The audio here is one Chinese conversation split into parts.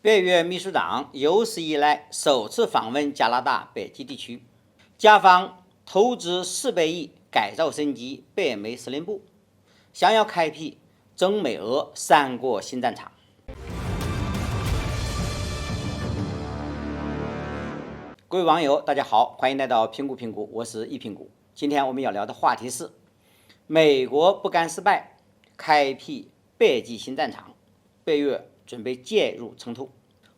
北约秘书长有史以来首次访问加拿大北极地区，加方投资400亿改造升级北美司令部，想要开辟中美俄3国新战场。各位网友，大家好，欢迎来到评估，我是易评估。今天我们要聊的话题是：美国不甘失败，开辟北极新战场，北约准备介入冲突。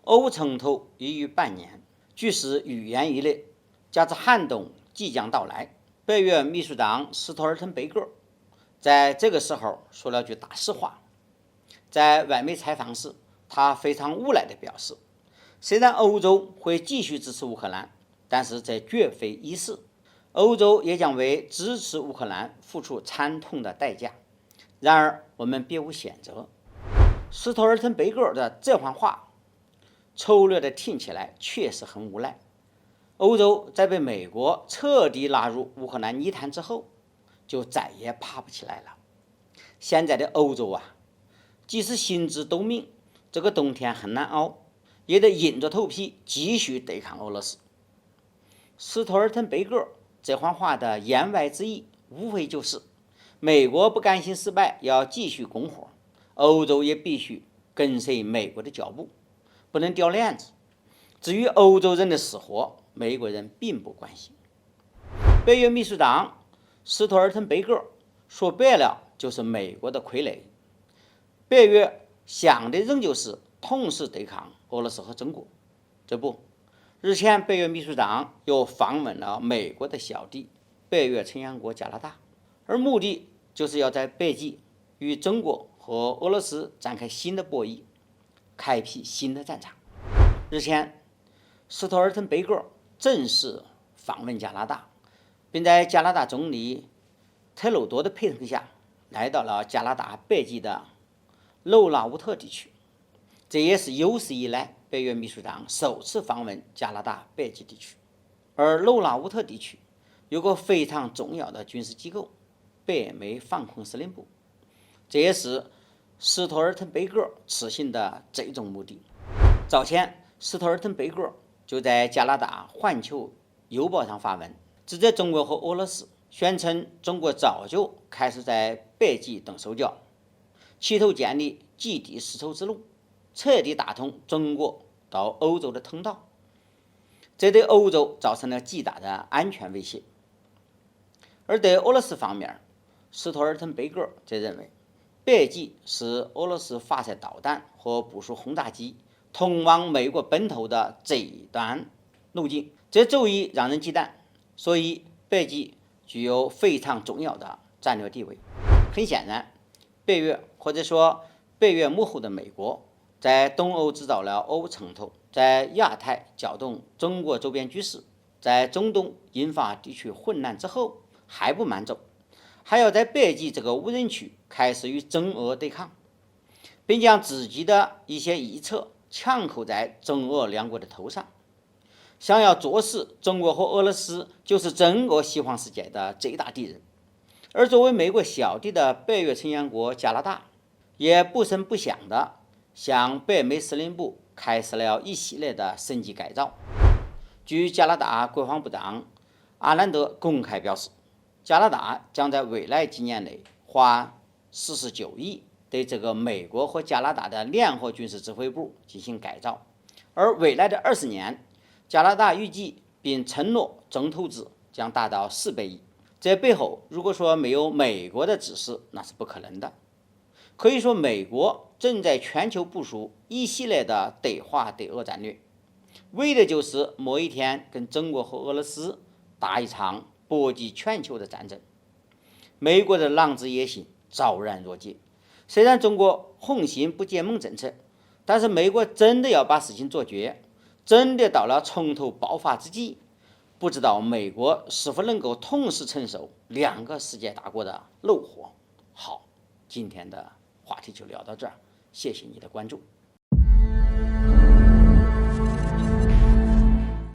俄乌冲突已逾半年，局势愈演愈烈，加之寒冬即将到来，北约秘书长斯托尔滕贝格在这个时候说了句大实话。在外媒采访时，他非常无奈地表示，虽然欧洲会继续支持乌克兰，但是这绝非易事，欧洲也将为支持乌克兰付出惨痛的代价。然而我们别无选择。斯托尔滕贝格的这番话粗略地听起来确实很无奈。欧洲在被美国彻底拉入乌克兰泥潭之后，就再也爬不起来了。现在的欧洲啊，即使心知肚明这个冬天很难熬，也得硬着头皮继续对抗俄罗斯。斯托尔滕贝格这番话的言外之意，无非就是美国不甘心失败，要继续攻火，欧洲也必须跟随美国的脚步，不能掉链子。至于欧洲人的死活，美国人并不关心。北约秘书长斯托尔滕贝格说白了就是美国的傀儡。北约想的仍旧是同时对抗俄罗斯和中国。这不，日前北约秘书长又访问了美国的小弟北约成员国加拿大，而目的就是要在北极与中国和俄罗斯展开新的博弈，开辟新的战场。日前，斯托尔滕贝格正式访问加拿大，并在加拿大总理特鲁多的陪同下，来到了加拿大北极的鲁拉乌特地区。这也是有史以来北约秘书长首次访问加拿大北极地区。而鲁拉乌特地区有个非常重要的军事机构——北美防空司令部，这也是斯托尔滕贝格此行的最终目的。早前，斯托尔滕贝格就在加拿大《环球邮报》上发文，指责中国和俄罗斯，宣称中国早就开始在北极动手脚，企图建立极地丝绸之路，彻底打通中国到欧洲的通道，这对欧洲造成了极大的安全威胁。而对俄罗斯方面，斯托尔滕贝格则认为，北极是俄罗斯发射导弹和部署轰炸机通往美国本土的最短路径，这足以让人忌惮。所以北极具有非常重要的战略地位。很显然，北约或者说北约幕后的美国，在东欧制造了俄乌冲突，在亚太搅动中国周边局势，在中东引发地区混乱之后，还不满足，还要在北极这个无人区开始与中俄对抗，并将自己的一些臆测强扣在中俄两国的头上，想要坐实中国和俄罗斯就是整个西方世界的最大敌人。而作为美国小弟的北约成员国加拿大，也不声不响地向北美司令部开始了一系列的升级改造。据加拿大国防部长阿兰德公开表示，加拿大将在未来几年内花49亿对这个美国和加拿大的联合军事指挥部进行改造，而未来的20年，加拿大预计并承诺总投资将达到400亿。这背后如果说没有美国的指示，那是不可能的。可以说，美国正在全球部署一系列的对华对俄战略，为的就是某一天跟中国和俄罗斯打一场波及全球的战争。美国的狼子野心昭然若揭。虽然中国红心不结盟政策，但是美国真的要把事情做绝，真的到了冲突爆发之际，不知道美国是否能够同时承受2个世界大国的怒火。好，今天的话题就聊到这儿，谢谢你的关注。